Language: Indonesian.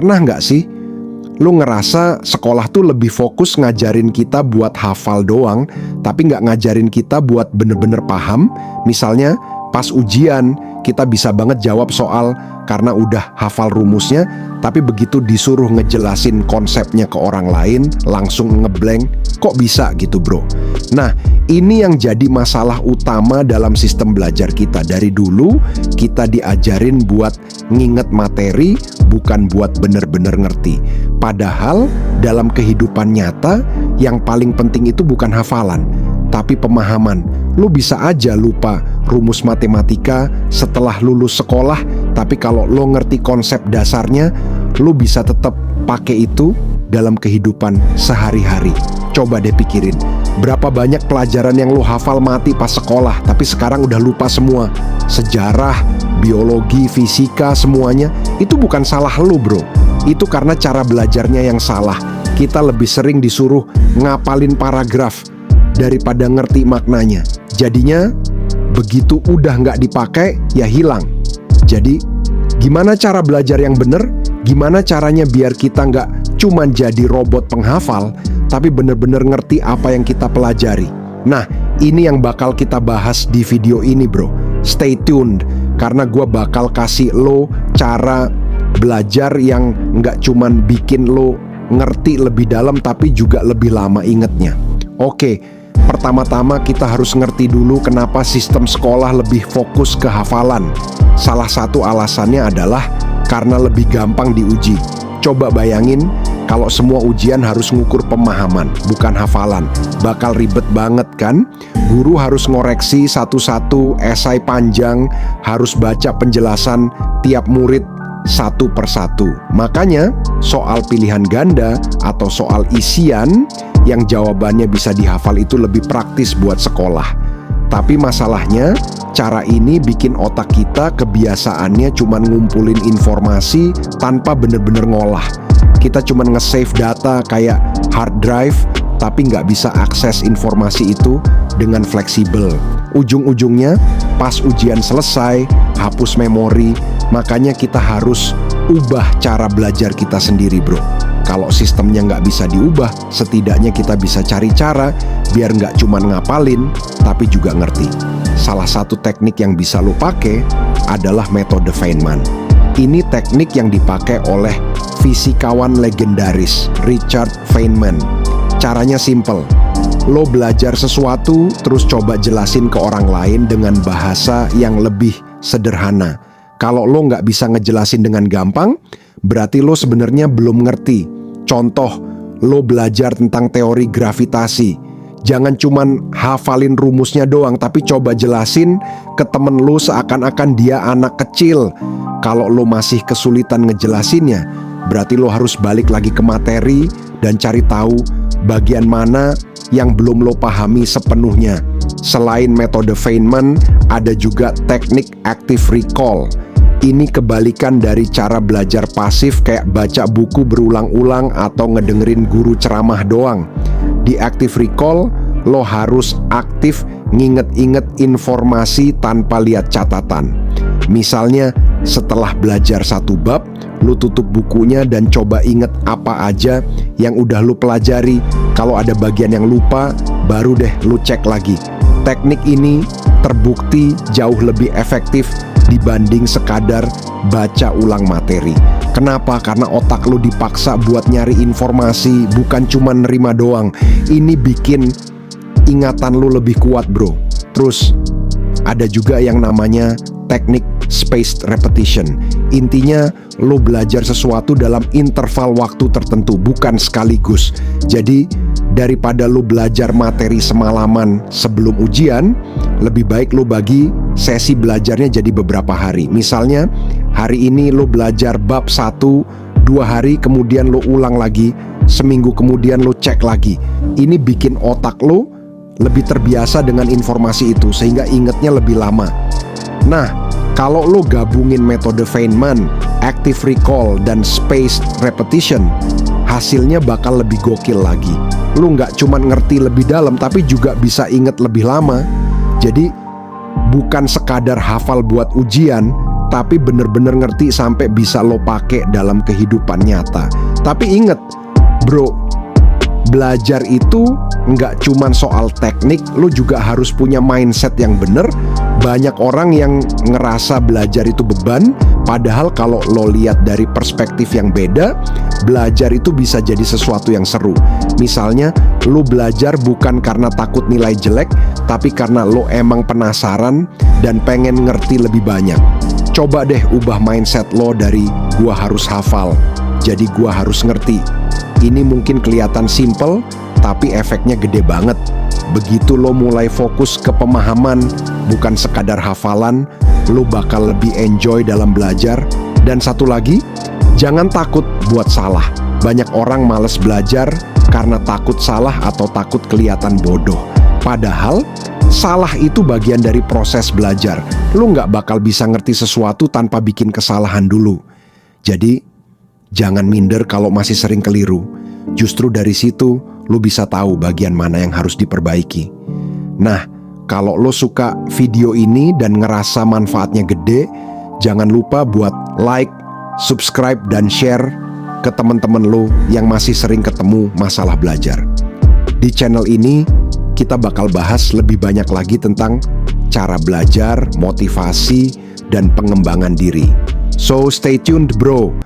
Pernah nggak sih lu ngerasa sekolah tuh lebih fokus ngajarin kita buat hafal doang, tapi nggak ngajarin kita buat bener-bener paham? Misalnya pas ujian kita bisa banget jawab soal karena udah hafal rumusnya, tapi begitu disuruh ngejelasin konsepnya ke orang lain langsung ngeblank. Kok bisa gitu bro? Nah, ini yang jadi masalah utama dalam sistem belajar kita. Dari dulu kita diajarin buat nginget materi, bukan buat bener-bener ngerti. Padahal dalam kehidupan nyata yang paling penting itu bukan hafalan, tapi pemahaman. Lu bisa aja lupa rumus matematika setelah lulus sekolah, tapi kalau lo ngerti konsep dasarnya, lu bisa tetap pakai itu dalam kehidupan sehari-hari. Coba deh pikirin, berapa banyak pelajaran yang lu hafal mati pas sekolah, tapi sekarang udah lupa semua. Sejarah, biologi, fisika, semuanya. Itu bukan salah lu bro, itu karena cara belajarnya yang salah. Kita lebih sering disuruh ngapalin paragraf daripada ngerti maknanya. Jadinya begitu udah nggak dipakai, ya hilang. Jadi gimana cara belajar yang bener? Gimana caranya biar kita nggak cuman jadi robot penghafal, tapi bener-bener ngerti apa yang kita pelajari? Nah, ini yang bakal kita bahas di video ini bro. Stay tuned, karena gue bakal kasih lo cara belajar yang nggak cuman bikin lo ngerti lebih dalam, tapi juga lebih lama ingetnya. Oke, pertama-tama kita harus ngerti dulu kenapa sistem sekolah lebih fokus ke hafalan. Salah satu alasannya adalah karena lebih gampang diuji. Coba bayangin kalau semua ujian harus ngukur pemahaman, bukan hafalan. Bakal ribet banget kan? Guru harus ngoreksi satu-satu, esai panjang, harus baca penjelasan tiap murid satu persatu. Makanya soal pilihan ganda atau soal isian yang jawabannya bisa dihafal itu lebih praktis buat sekolah. Tapi masalahnya, cara ini bikin otak kita kebiasaannya cuma ngumpulin informasi tanpa bener-bener ngolah. Kita cuma nge-save data kayak hard drive, tapi nggak bisa akses informasi itu dengan fleksibel. Ujung-ujungnya, pas ujian selesai, hapus memori. Makanya kita harus ubah cara belajar kita sendiri bro. Kalau sistemnya nggak bisa diubah, setidaknya kita bisa cari cara biar nggak cuma ngapalin, tapi juga ngerti. Salah satu teknik yang bisa lo pakai adalah metode Feynman. Ini teknik yang dipakai oleh fisikawan legendaris Richard Feynman. Caranya simple. Lo belajar sesuatu, terus coba jelasin ke orang lain dengan bahasa yang lebih sederhana. Kalau lo nggak bisa ngejelasin dengan gampang, berarti lo sebenarnya belum ngerti. Contoh, lo belajar tentang teori gravitasi. Jangan cuman hafalin rumusnya doang, tapi coba jelasin ke temen lo seakan-akan dia anak kecil. Kalau lo masih kesulitan ngejelasinnya, berarti lo harus balik lagi ke materi dan cari tahu bagian mana yang belum lo pahami sepenuhnya. Selain metode Feynman, ada juga teknik active recall. Ini kebalikan dari cara belajar pasif kayak baca buku berulang-ulang atau ngedengerin guru ceramah doang. Di active recall, lo harus aktif nginget-inget informasi tanpa lihat catatan. Misalnya, setelah belajar satu bab, lo tutup bukunya dan coba inget apa aja yang udah lo pelajari. Kalau ada bagian yang lupa, baru deh lo cek lagi. Teknik ini terbukti jauh lebih efektif dibanding sekadar baca ulang materi. Kenapa? Karena otak lo dipaksa buat nyari informasi, bukan cuma nerima doang. Ini bikin ingatan lo lebih kuat bro. Terus ada juga yang namanya teknik spaced repetition. Intinya lo belajar sesuatu dalam interval waktu tertentu, bukan sekaligus. Jadi daripada lo belajar materi semalaman sebelum ujian, lebih baik lo bagi sesi belajarnya jadi beberapa hari. Misalnya hari ini lo belajar bab 1 2 hari, kemudian lo ulang lagi, seminggu kemudian lo cek lagi. Ini bikin otak lo lebih terbiasa dengan informasi itu sehingga ingetnya lebih lama. Nah, kalau lo gabungin metode Feynman, active recall, dan spaced repetition, hasilnya bakal lebih gokil lagi. Lo nggak cuma ngerti lebih dalam, tapi juga bisa inget lebih lama. Jadi bukan sekadar hafal buat ujian, tapi bener-bener ngerti sampai bisa lo pakai dalam kehidupan nyata. Tapi inget, bro, belajar itu nggak cuman soal teknik, lo juga harus punya mindset yang bener. Banyak orang yang ngerasa belajar itu beban, padahal kalau lo lihat dari perspektif yang beda, belajar itu bisa jadi sesuatu yang seru. Misalnya, lo belajar bukan karena takut nilai jelek, tapi karena lo emang penasaran dan pengen ngerti lebih banyak. Coba deh ubah mindset lo dari gua harus hafal, jadi gua harus ngerti. Ini mungkin kelihatan simple, tapi efeknya gede banget. Begitu lo mulai fokus ke pemahaman, bukan sekadar hafalan, lo bakal lebih enjoy dalam belajar. Dan satu lagi, jangan takut buat salah. Banyak orang malas belajar karena takut salah atau takut kelihatan bodoh. Padahal, salah itu bagian dari proses belajar. Lo nggak bakal bisa ngerti sesuatu tanpa bikin kesalahan dulu. Jadi, jangan minder kalau masih sering keliru. Justru dari situ, lo bisa tahu bagian mana yang harus diperbaiki. Nah, kalau lo suka video ini dan ngerasa manfaatnya gede, jangan lupa buat like, subscribe, dan share ke teman-teman lo yang masih sering ketemu masalah belajar. Di channel ini, kita bakal bahas lebih banyak lagi tentang cara belajar, motivasi, dan pengembangan diri. So, stay tuned, bro.